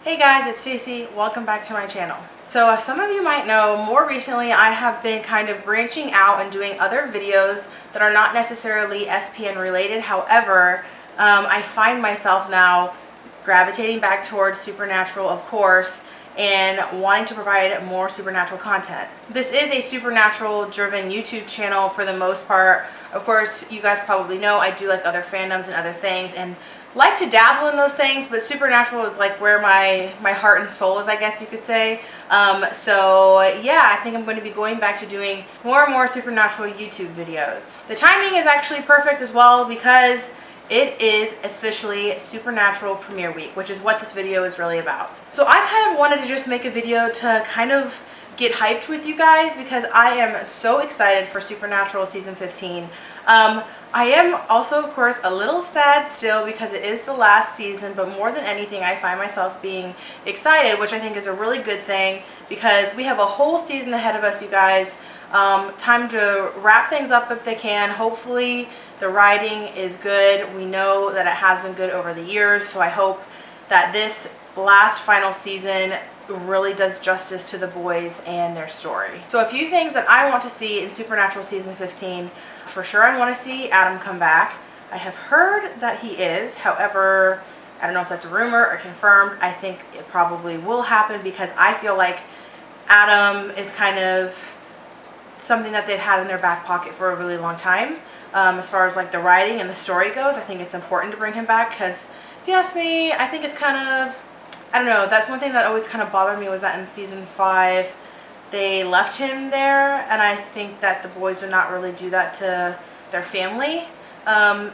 Hey guys, it's Stacy. Welcome back to my channel. So as some of you might know, more recently I have been kind of branching out and doing other videos that are not necessarily SPN related. However, I find myself now gravitating back towards supernatural, of course, and wanting to provide more supernatural content. This is a supernatural driven YouTube channel for the most part. Of course, you guys probably know I do like other fandoms and other things and like to dabble in those things, but supernatural is like where my heart and soul is, I guess you could say. So yeah, I think I'm going to be going back to doing more and more supernatural YouTube videos. The timing is actually perfect as well because it is officially Supernatural Premiere Week, which is what this video is really about. So I kind of wanted to just make a video to kind of get hyped with you guys because I am so excited for Supernatural Season 15. I am also, of course, a little sad still because it is the last season, but more than anything, I find myself being excited, which I think is a really good thing because we have a whole season ahead of us, you guys. Time to wrap things up if they can. Hopefully the writing is good. We know that it has been good over the years, so I hope that this last final season really does justice to the boys and their story. So a few things that I want to see in Supernatural Season 15. For sure I want to see Adam come back. I have heard that he is, however, I don't know if that's a rumor or confirmed. I think it probably will happen because I feel like Adam is kind of something that they've had in their back pocket for a really long time. As far as like the writing and the story goes, I think it's important to bring him back because if you ask me, I think it's kind of, I don't know, that's one thing that always kind of bothered me was that in season 5 they left him there, and I think that the boys would not really do that to their family.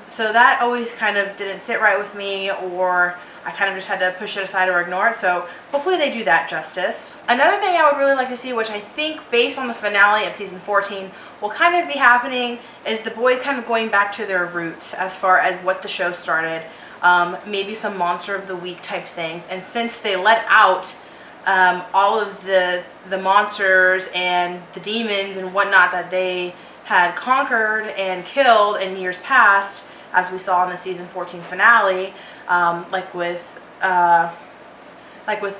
So that always kind of didn't sit right with me, or I kind of just had to push it aside or ignore it. So hopefully they do that justice. Another thing I would really like to see, which I think based on the finale of season 14 will kind of be happening, is the boys kind of going back to their roots as far as what the show started. Maybe some monster of the week type things. And since they let out all of the monsters and the demons and whatnot that they had conquered and killed in years past, as we saw in the season 14 finale, like with the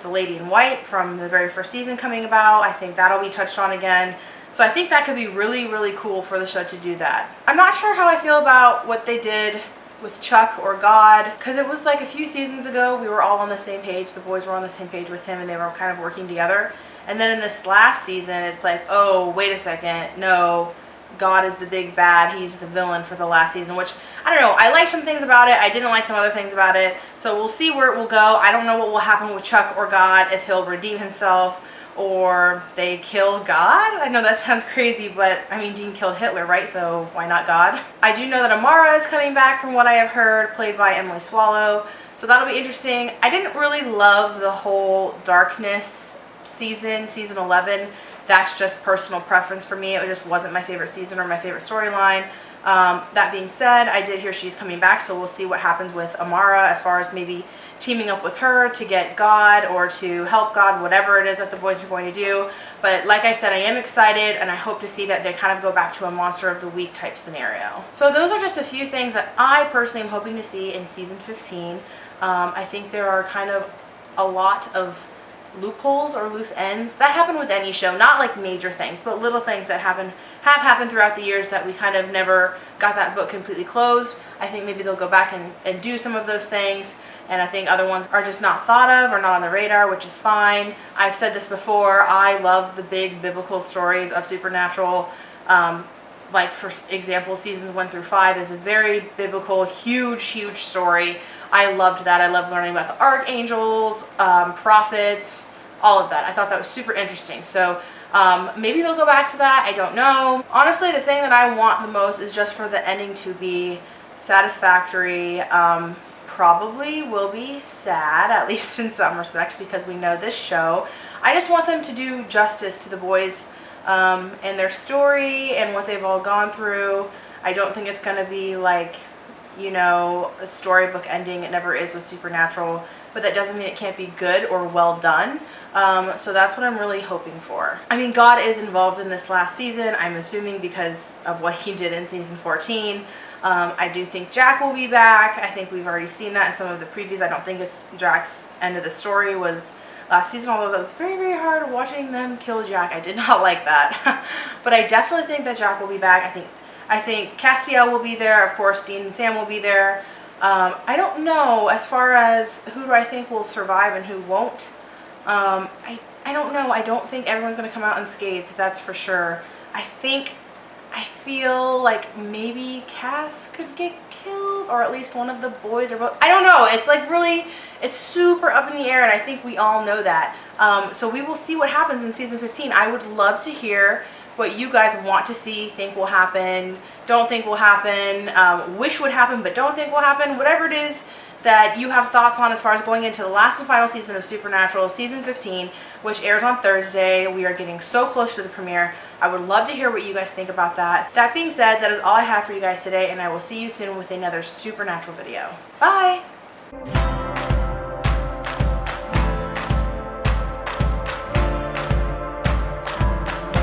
Lady in White from the very first season coming about. I think that'll be touched on again. So I think that could be really, really cool for the show to do that. I'm not sure how I feel about what they did with Chuck or God, because it was like a few seasons ago we were all on the same page. The boys were on the same page with him and they were kind of working together. And then in this last season it's like, oh, wait a second, no, God is the big bad, he's the villain for the last season, which I don't know. I liked some things about it, I didn't like some other things about it, so we'll see where it will go. I don't know what will happen with Chuck or God, if he'll redeem himself or they kill God. I know that sounds crazy, but I mean, Dean killed Hitler, right? So why not God? I do know that Amara is coming back from what I have heard, played by Emily Swallow, so that'll be interesting. I didn't really love the whole darkness season 11. That's just personal preference for me. It just wasn't my favorite season or my favorite storyline. That being said, I did hear she's coming back, so we'll see what happens with Amara as far as maybe teaming up with her to get God or to help God, whatever it is that the boys are going to do. But like I said, I am excited and I hope to see that they kind of go back to a monster of the week type scenario. So those are just a few things that I personally am hoping to see in season 15. I think there are kind of a lot of loopholes or loose ends that happen with any show, not like major things, but little things that have happened throughout the years that we kind of never got that book completely closed. I think maybe they'll go back and do some of those things, and I think other ones are just not thought of or not on the radar, which is fine. I've said this before, I love the big biblical stories of Supernatural. Like for example, seasons 1 through 5 is a very biblical, huge story. I loved that. I loved learning about the archangels, prophets, all of that. I thought that was super interesting. So maybe they'll go back to that. I don't know. Honestly, the thing that I want the most is just for the ending to be satisfactory. Probably will be sad, at least in some respects, because we know this show. I just want them to do justice to the boys and their story and what they've all gone through. I don't think it's going to be like, you know, a storybook ending. It never is with Supernatural, but that doesn't mean it can't be good or well done. So that's what I'm really hoping for. I mean, God is involved in this last season, I'm assuming, because of what he did in season 14. I do think Jack will be back. I think we've already seen that in some of the previews. I don't think it's Jack's end of the story was last season, although that was very, very hard watching them kill Jack. I did not like that. But I definitely think that Jack will be back. I think Castiel will be there. Of course, Dean and Sam will be there. I don't know as far as who do I think will survive and who won't. I don't know. I don't think everyone's going to come out unscathed. That's for sure. I feel like maybe Cass could get killed, or at least one of the boys, or both. I don't know. It's like really, it's super up in the air, and I think we all know that. So we will see what happens in season 15. I would love to hear what you guys want to see, think will happen, don't think will happen, wish would happen but don't think will happen, whatever it is that you have thoughts on as far as going into the last and final season of Supernatural, season 15, which airs on Thursday. We are getting so close to the premiere. I would love to hear what you guys think about that. That being said, that is all I have for you guys today, and I will see you soon with another Supernatural video. Bye!